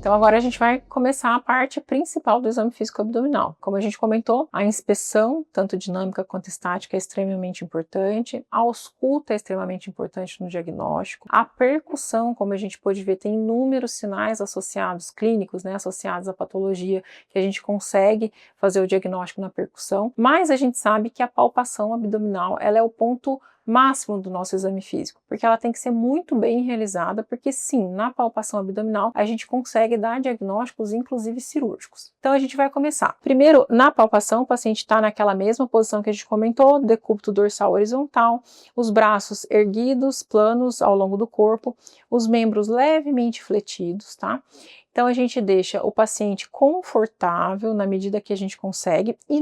Então agora a gente vai começar a parte principal do exame físico abdominal. Como a gente comentou, a inspeção, tanto dinâmica quanto estática, é extremamente importante. A ausculta é extremamente importante no diagnóstico. A percussão, como a gente pode ver, tem inúmeros sinais associados, clínicos, né, associados à patologia, que a gente consegue fazer o diagnóstico na percussão. Mas a gente sabe que a palpação abdominal, ela é o ponto máximo do nosso exame físico, porque ela tem que ser muito bem realizada, porque sim, na palpação abdominal a gente consegue dar diagnósticos, inclusive cirúrgicos. Então a gente vai começar. Primeiro, na palpação, o paciente está naquela mesma posição que a gente comentou, decúbito dorsal horizontal, os braços erguidos, planos ao longo do corpo, os membros levemente fletidos, tá? Então a gente deixa o paciente confortável na medida que a gente consegue, e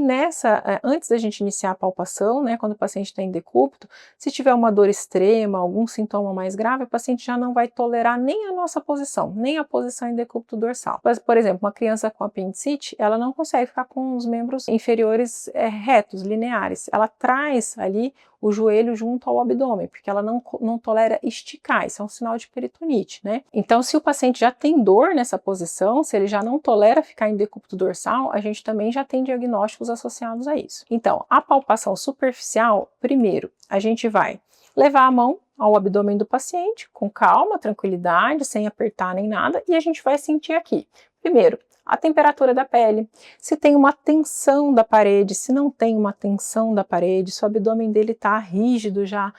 antes da gente iniciar a palpação, né, quando o paciente está em decúbito, se tiver uma dor extrema, algum sintoma mais grave, o paciente já não vai tolerar nem a nossa posição, nem a posição em decúbito dorsal. Mas, por exemplo, uma criança com apendicite, ela não consegue ficar com os membros inferiores retos, lineares. Ela traz ali o joelho junto ao abdômen, porque ela não tolera esticar, isso é um sinal de peritonite, né? Então, se o paciente já tem dor nessa posição, se ele já não tolera ficar em decúbito dorsal, a gente também já tem diagnósticos associados a isso. Então, a palpação superficial, primeiro, a gente vai levar a mão ao abdômen do paciente, com calma, tranquilidade, sem apertar nem nada, e a gente vai sentir aqui. Primeiro, a temperatura da pele, se tem uma tensão da parede, se não tem uma tensão da parede, se o abdômen dele está rígido já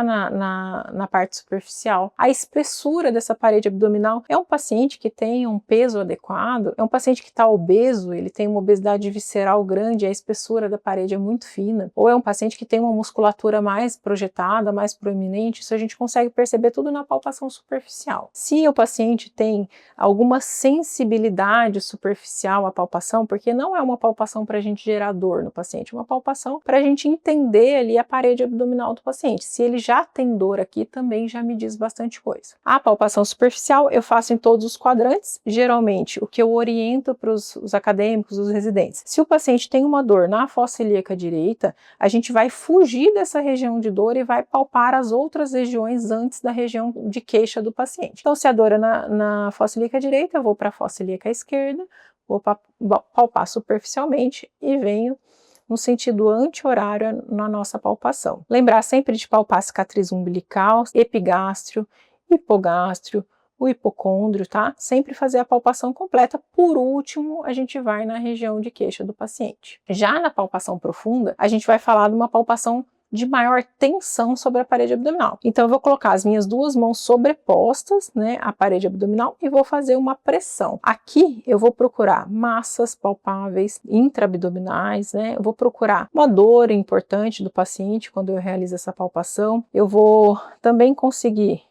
na parte superficial. A espessura dessa parede abdominal, é um paciente que tem um peso adequado, é um paciente que está obeso, ele tem uma obesidade visceral grande, a espessura da parede é muito fina, ou é um paciente que tem uma musculatura mais projetada, mais proeminente, isso a gente consegue perceber tudo na palpação superficial. Se o paciente tem alguma sensibilidade superficial à palpação, porque não é uma palpação para a gente gerar dor no paciente, é uma palpação para a gente entender ali a parede abdominal do paciente. Se ele já tem dor aqui, também já me diz bastante coisa. A palpação superficial eu faço em todos os quadrantes, geralmente o que eu oriento para os acadêmicos, os residentes. Se o paciente tem uma dor na fossa ilíaca direita, a gente vai fugir dessa região de dor e vai palpar as outras regiões antes da região de queixa do paciente. Então, se a dor é na fossa ilíaca direita, eu vou para a fossa ilíaca esquerda, vou palpar superficialmente e venho no sentido anti-horário na nossa palpação. Lembrar sempre de palpar a cicatriz umbilical, epigástrio, hipogástrio, o hipocôndrio, tá? Sempre fazer a palpação completa. Por último, a gente vai na região de queixa do paciente. Já na palpação profunda, a gente vai falar de uma palpação de maior tensão sobre a parede abdominal. Então eu vou colocar as minhas duas mãos sobrepostas, né, à parede abdominal, e vou fazer uma pressão. Aqui eu vou procurar massas palpáveis intraabdominais, né, eu vou procurar uma dor importante do paciente quando eu realizo essa palpação. Eu vou também conseguir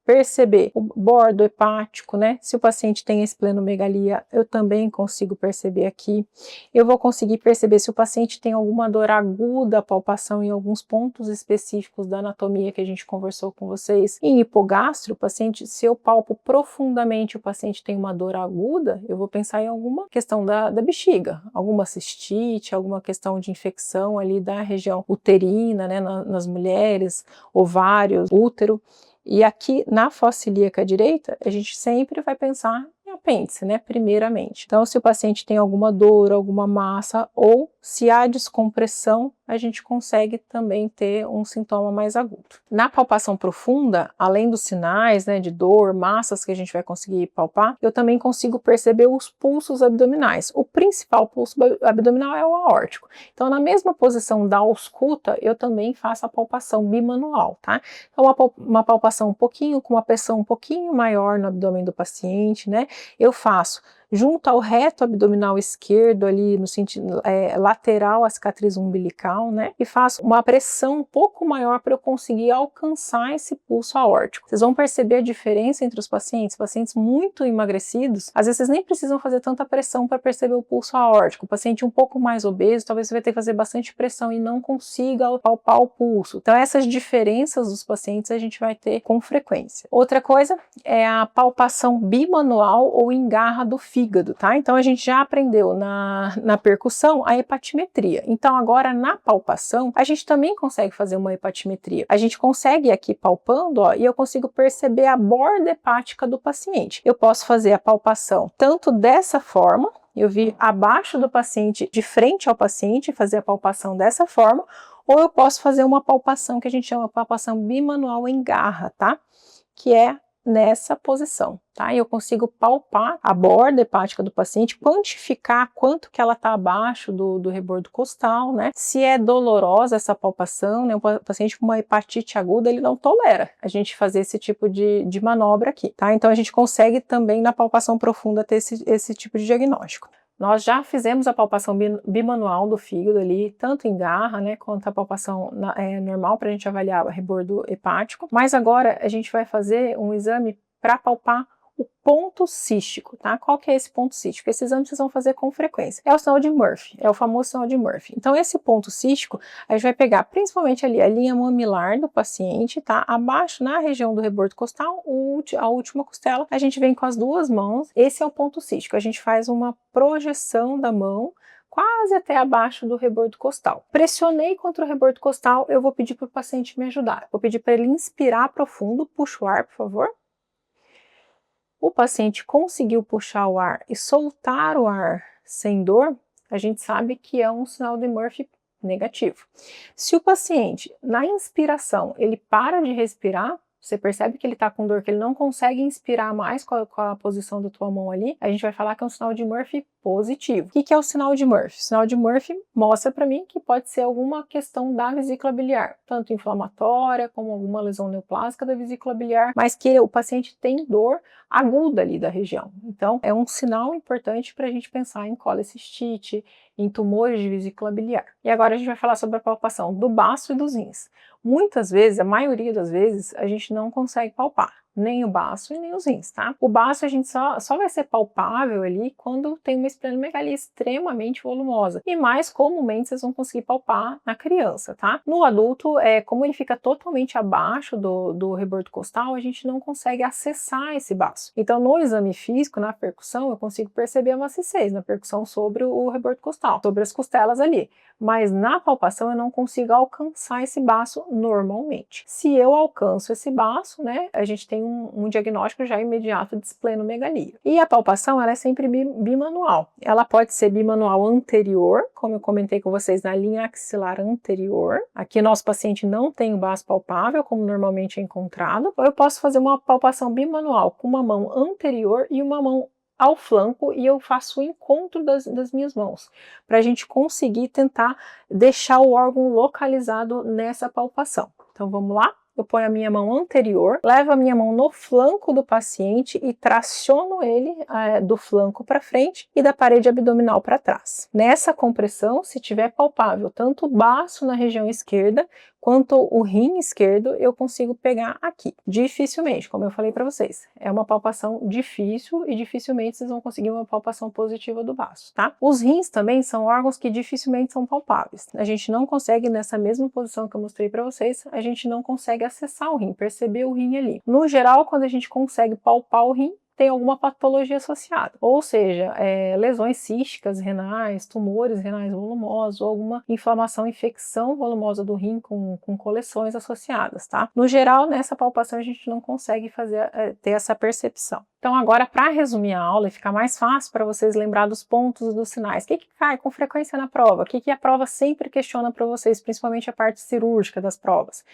perceber o bordo hepático, né? Se o paciente tem esplenomegalia, eu também consigo perceber aqui. Eu vou conseguir perceber se o paciente tem alguma dor aguda, palpação em alguns pontos específicos da anatomia que a gente conversou com vocês. Em hipogastro, o paciente, se eu palpo profundamente, o paciente tem uma dor aguda, eu vou pensar em alguma questão da bexiga, alguma cistite, alguma questão de infecção ali da região uterina, né? Nas mulheres, ovários, útero. E aqui na fossa ilíaca direita, a gente sempre vai pensar em apêndice, né, primeiramente. Então, se o paciente tem alguma dor, alguma massa, ou se há descompressão, a gente consegue também ter um sintoma mais agudo. Na palpação profunda, além dos sinais, né, de dor, massas que a gente vai conseguir palpar, eu também consigo perceber os pulsos abdominais. O principal pulso abdominal é o aórtico. Então, na mesma posição da ausculta, eu também faço a palpação bimanual, tá? Então, uma palpação com uma pressão um pouquinho maior no abdômen do paciente, né? Eu faço junto ao reto abdominal esquerdo, ali no sentido lateral à cicatriz umbilical, né? E faço uma pressão um pouco maior para eu conseguir alcançar esse pulso aórtico. Vocês vão perceber a diferença entre os pacientes muito emagrecidos, às vezes vocês nem precisam fazer tanta pressão para perceber o pulso aórtico. O paciente um pouco mais obeso, talvez você vai ter que fazer bastante pressão e não consiga palpar o pulso. Então essas diferenças dos pacientes a gente vai ter com frequência. Outra coisa é a palpação bimanual ou em garra do fio. fígado, tá? Então a gente já aprendeu na percussão a hepatimetria. Então agora na palpação a gente também consegue fazer uma hepatimetria. A gente consegue aqui palpando, ó, e eu consigo perceber a borda hepática do paciente. Eu posso fazer a palpação tanto dessa forma, eu vir abaixo do paciente, de frente ao paciente, fazer a palpação dessa forma, ou eu posso fazer uma palpação que a gente chama de palpação bimanual em garra, tá? Que é nessa posição, tá? Eu consigo palpar a borda hepática do paciente, quantificar quanto que ela está abaixo do rebordo costal, né? Se é dolorosa essa palpação, né? O paciente com uma hepatite aguda, ele não tolera a gente fazer esse tipo de manobra aqui, tá? Então a gente consegue também na palpação profunda ter esse tipo de diagnóstico. Nós já fizemos a palpação bimanual do fígado ali, tanto em garra, né, quanto a palpação normal para a gente avaliar o rebordo hepático, mas agora a gente vai fazer um exame para palpar o ponto cístico, tá? Qual que é esse ponto cístico? Esse exame vocês vão fazer com frequência. É o sinal de Murphy, é o famoso sinal de Murphy. Então esse ponto cístico, a gente vai pegar principalmente ali a linha mamilar do paciente, tá? Abaixo, na região do rebordo costal, a última costela, a gente vem com as duas mãos, esse é o ponto cístico. A gente faz uma projeção da mão quase até abaixo do rebordo costal. Pressionei contra o rebordo costal, eu vou pedir para o paciente me ajudar. Vou pedir para ele inspirar profundo, puxa o ar, por favor. O paciente conseguiu puxar o ar e soltar o ar sem dor, a gente sabe que é um sinal de Murphy negativo. Se o paciente, na inspiração, ele para de respirar, você percebe que ele está com dor, que ele não consegue inspirar mais com a posição da tua mão ali, a gente vai falar que é um sinal de Murphy positivo. O que é o sinal de Murphy? O sinal de Murphy mostra para mim que pode ser alguma questão da vesícula biliar, tanto inflamatória como alguma lesão neoplásica da vesícula biliar, mas que o paciente tem dor aguda ali da região. Então, é um sinal importante para a gente pensar em colecistite, em tumores de vesícula biliar. E agora a gente vai falar sobre a palpação do baço e dos rins. Muitas vezes, a maioria das vezes, a gente não consegue palpar nem o baço e nem os rins, tá? O baço a gente só vai ser palpável ali quando tem uma esplenomegalia extremamente volumosa. E mais comumente vocês vão conseguir palpar na criança, tá? No adulto, como ele fica totalmente abaixo do rebordo costal, a gente não consegue acessar esse baço. Então, no exame físico, na percussão, eu consigo perceber a maciez na percussão sobre o rebordo costal, sobre as costelas ali. Mas na palpação eu não consigo alcançar esse baço normalmente. Se eu alcanço esse baço, né, a gente tem um diagnóstico já imediato de esplenomegalia. E a palpação, ela é sempre bimanual. Ela pode ser bimanual anterior, como eu comentei com vocês, na linha axilar anterior. Aqui nosso paciente não tem o baço palpável, como normalmente é encontrado. Ou eu posso fazer uma palpação bimanual com uma mão anterior e uma mão ao flanco, e eu faço o encontro das minhas mãos, para a gente conseguir tentar deixar o órgão localizado nessa palpação. Então vamos lá? Eu ponho a minha mão anterior, levo a minha mão no flanco do paciente e traciono ele do flanco para frente e da parede abdominal para trás. Nessa compressão, se tiver palpável tanto o baço na região esquerda quanto o rim esquerdo, eu consigo pegar aqui. Dificilmente, como eu falei para vocês, é uma palpação difícil e dificilmente vocês vão conseguir uma palpação positiva do baço, tá? Os rins também são órgãos que dificilmente são palpáveis. A gente não consegue, nessa mesma posição que eu mostrei para vocês, a gente não consegue acessar o rim, perceber o rim ali. No geral, quando a gente consegue palpar o rim, tem alguma patologia associada, ou seja, lesões císticas renais, tumores renais volumosos, ou alguma inflamação, infecção volumosa do rim com coleções associadas, tá? No geral, nessa palpação a gente não consegue ter essa percepção. Então agora, para resumir a aula e ficar mais fácil para vocês lembrar dos pontos e dos sinais, o que cai com frequência na prova? O que a prova sempre questiona para vocês, principalmente a parte cirúrgica das provas?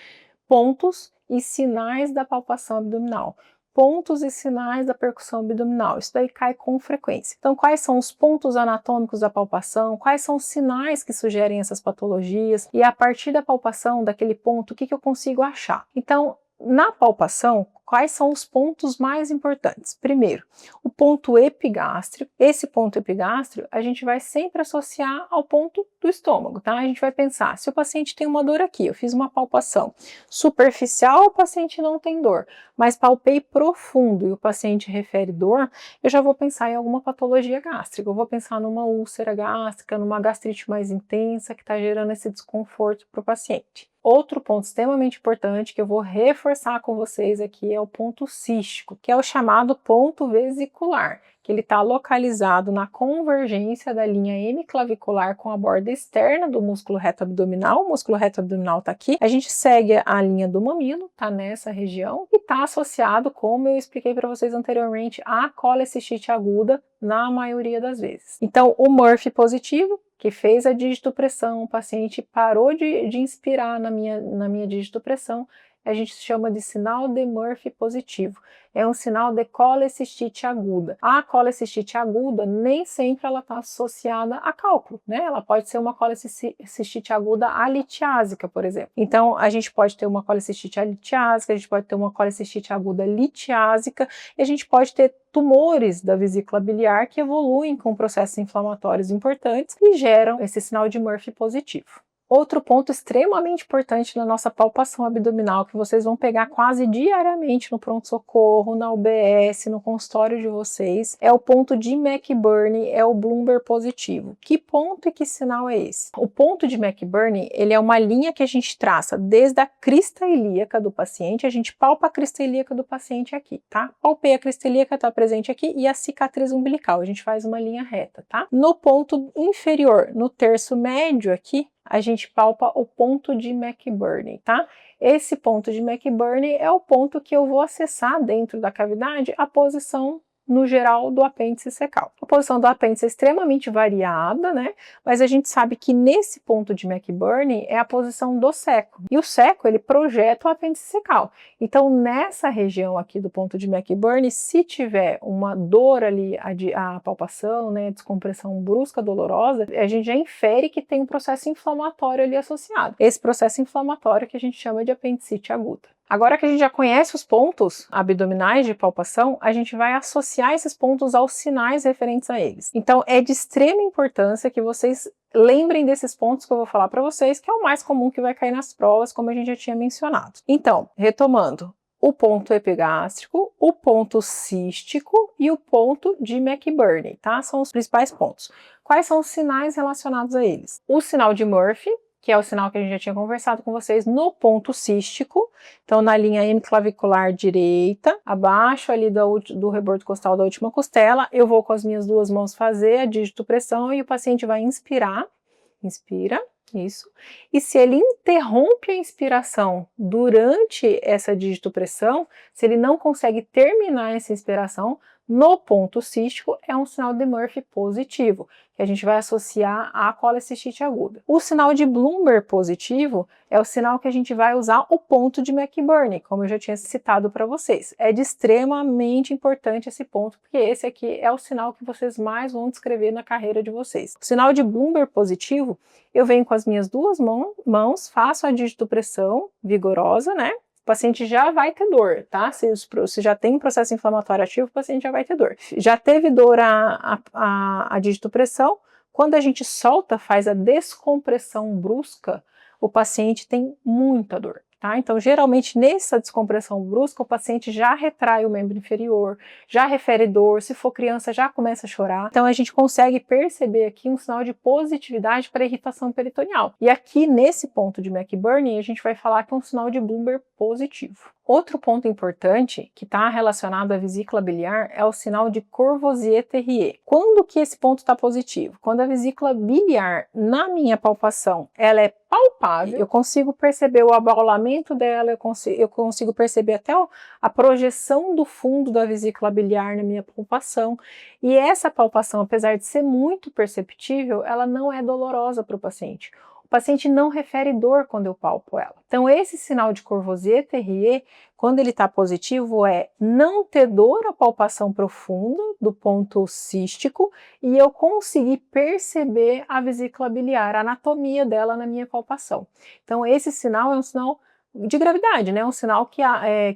Pontos e sinais da palpação abdominal. Pontos e sinais da percussão abdominal. Isso daí cai com frequência. Então, quais são os pontos anatômicos da palpação? Quais são os sinais que sugerem essas patologias? E a partir da palpação, daquele ponto, o que eu consigo achar? Então, na palpação, quais são os pontos mais importantes? Primeiro, o ponto epigástreo. Esse ponto epigástreo a gente vai sempre associar ao ponto do estômago, tá? A gente vai pensar, se o paciente tem uma dor aqui, eu fiz uma palpação superficial, o paciente não tem dor, mas palpei profundo e o paciente refere dor, eu já vou pensar em alguma patologia gástrica, eu vou pensar numa úlcera gástrica, numa gastrite mais intensa que está gerando esse desconforto para o paciente. Outro ponto extremamente importante que eu vou reforçar com vocês aqui é o ponto cístico, que é o chamado ponto vesicular. que ele está localizado na convergência da linha hemiclavicular com a borda externa do músculo reto abdominal. O músculo reto abdominal está aqui. A gente segue a linha do mamilo, está nessa região, e está associado, como eu expliquei para vocês anteriormente, à colecistite aguda na maioria das vezes. Então, o Murphy positivo, que fez a digitopressão, o paciente parou de inspirar na minha digitopressão, a gente chama de sinal de Murphy positivo. É um sinal de colecistite aguda. A colecistite aguda nem sempre ela está associada a cálculo, né? Ela pode ser uma colecistite aguda alitiásica, por exemplo. Então, a gente pode ter uma colecistite alitiásica, a gente pode ter uma colecistite aguda litiásica, e a gente pode ter tumores da vesícula biliar que evoluem com processos inflamatórios importantes e geram esse sinal de Murphy positivo. Outro ponto extremamente importante na nossa palpação abdominal, que vocês vão pegar quase diariamente no pronto-socorro, na UBS, no consultório de vocês, é o ponto de McBurney, é o Bloomberg positivo. Que ponto e que sinal é esse? O ponto de McBurney, ele é uma linha que a gente traça desde a crista ilíaca do paciente, a gente palpa a crista ilíaca do paciente aqui, tá? Palpei a crista ilíaca, tá presente aqui, e a cicatriz umbilical, a gente faz uma linha reta, tá? No ponto inferior, no terço médio aqui, a gente palpa o ponto de McBurney, tá? Esse ponto de McBurney é o ponto que eu vou acessar dentro da cavidade a posição no geral do apêndice cecal. A posição do apêndice é extremamente variada, né? Mas a gente sabe que nesse ponto de McBurney é a posição do seco. E o seco, ele projeta o apêndice cecal. Então, nessa região aqui do ponto de McBurney, se tiver uma dor ali, a palpação, né, descompressão brusca dolorosa, a gente já infere que tem um processo inflamatório ali associado. Esse processo inflamatório que a gente chama de apendicite aguda. Agora que a gente já conhece os pontos abdominais de palpação, a gente vai associar esses pontos aos sinais referentes a eles. Então, é de extrema importância que vocês lembrem desses pontos que eu vou falar para vocês, que é o mais comum que vai cair nas provas, como a gente já tinha mencionado. Então, retomando, o ponto epigástrico, o ponto cístico e o ponto de McBurney, tá? São os principais pontos. Quais são os sinais relacionados a eles? O sinal de Murphy, que é o sinal que a gente já tinha conversado com vocês, no ponto cístico, então na linha hemiclavicular direita, abaixo ali do rebordo costal da última costela, eu vou com as minhas duas mãos fazer a digitopressão e o paciente vai inspirar, inspira, isso, e se ele interrompe a inspiração durante essa digitopressão, se ele não consegue terminar essa inspiração, no ponto cístico é um sinal de Murphy positivo, que a gente vai associar à colecistite aguda. O sinal de Bloomberg positivo é o sinal que a gente vai usar o ponto de McBurney, como eu já tinha citado para vocês. É de extremamente importante esse ponto, porque esse aqui é o sinal que vocês mais vão descrever na carreira de vocês. O sinal de Bloomberg positivo, eu venho com as minhas duas mãos, faço a digitopressão vigorosa, né? O paciente já vai ter dor, tá? Se já tem um processo inflamatório ativo, o paciente já vai ter dor. Já teve dor a digitopressão, quando a gente solta, faz a descompressão brusca, o paciente tem muita dor, tá? Então, geralmente, nessa descompressão brusca, o paciente já retrai o membro inferior, já refere dor, se for criança, já começa a chorar. Então, a gente consegue perceber aqui um sinal de positividade para irritação peritoneal. E aqui, nesse ponto de McBurney, a gente vai falar que é um sinal de Bloomberg positivo. Outro ponto importante que está relacionado à vesícula biliar é o sinal de Courvoisier-Terrier. Quando que esse ponto está positivo? Quando a vesícula biliar, na minha palpação, ela é palpável, eu consigo perceber o abaulamento dela, eu consigo perceber até a projeção do fundo da vesícula biliar na minha palpação, e essa palpação, apesar de ser muito perceptível, ela não é dolorosa para o paciente. O paciente não refere dor quando eu palpo ela. Então, esse sinal de Courvoisier-Terrier, quando ele está positivo, é não ter dor à palpação profunda do ponto cístico e eu conseguir perceber a vesícula biliar, a anatomia dela na minha palpação. Então, esse sinal é um sinal de gravidade, né? Um sinal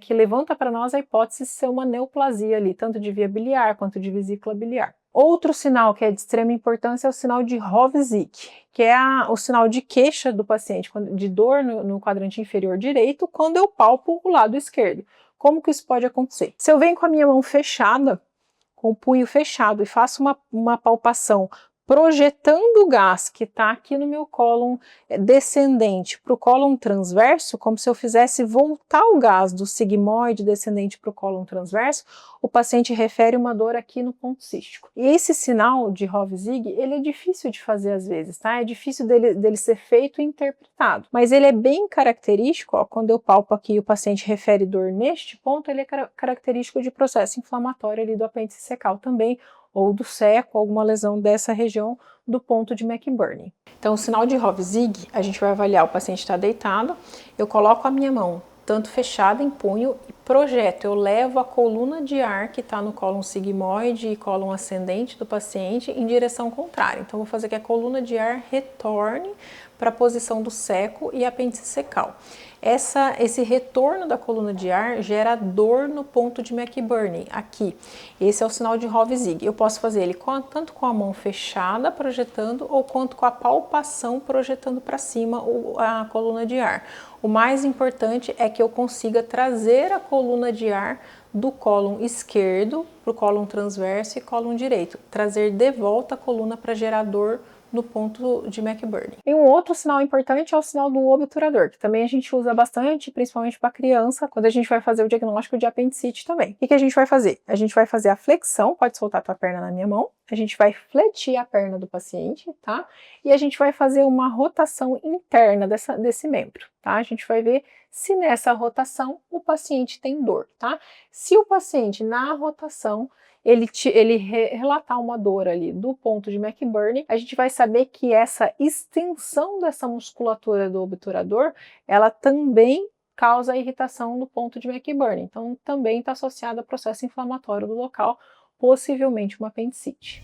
que levanta para nós a hipótese de ser uma neoplasia ali, tanto de via biliar quanto de vesícula biliar. Outro sinal que é de extrema importância é o sinal de Hovesick, que é o sinal de queixa do paciente, de dor no quadrante inferior direito, quando eu palpo o lado esquerdo. Como que isso pode acontecer? Se eu venho com a minha mão fechada, com o punho fechado, e faço uma palpação projetando o gás que está aqui no meu cólon descendente para o cólon transverso, como se eu fizesse voltar o gás do sigmoide descendente para o cólon transverso, o paciente refere uma dor aqui no ponto cístico. E esse sinal de Hovsig, ele é difícil de fazer às vezes, tá? É difícil dele ser feito e interpretado, mas ele é bem característico, ó, quando eu palpo aqui e o paciente refere dor neste ponto, ele é característico de processo inflamatório ali do apêndice secal também, ou do seco, alguma lesão dessa região do ponto de McBurney. Então, o sinal de Hovsig, a gente vai avaliar, o paciente está deitado, eu coloco a minha mão tanto fechada em punho e projeto, eu levo a coluna de ar que está no cólon sigmoide e cólon ascendente do paciente em direção contrária. Então, vou fazer que a coluna de ar retorne para a posição do seco e apêndice secal. Esse retorno da coluna de ar gera dor no ponto de McBurney, aqui. Esse é o sinal de Hovsig. Eu posso fazer ele tanto com a mão fechada projetando ou quanto com a palpação projetando para cima a coluna de ar. O mais importante é que eu consiga trazer a coluna de ar do cólon esquerdo para o cólon transverso e cólon direito. Trazer de volta a coluna para gerar dor no ponto de McBurney. E um outro sinal importante é o sinal do obturador, que também a gente usa bastante, principalmente para criança, quando a gente vai fazer o diagnóstico de apendicite também. O que a gente vai fazer? A gente vai fazer a flexão, pode soltar a tua perna na minha mão, a gente vai fletir a perna do paciente, tá? E a gente vai fazer uma rotação interna desse membro, tá? A gente vai ver se nessa rotação o paciente tem dor, tá? Se o paciente na rotação ele relatar uma dor ali do ponto de McBurney, a gente vai saber que essa extensão dessa musculatura do obturador, ela também causa irritação no ponto de McBurney. Então, também está associada a processo inflamatório do local, possivelmente uma apendicite.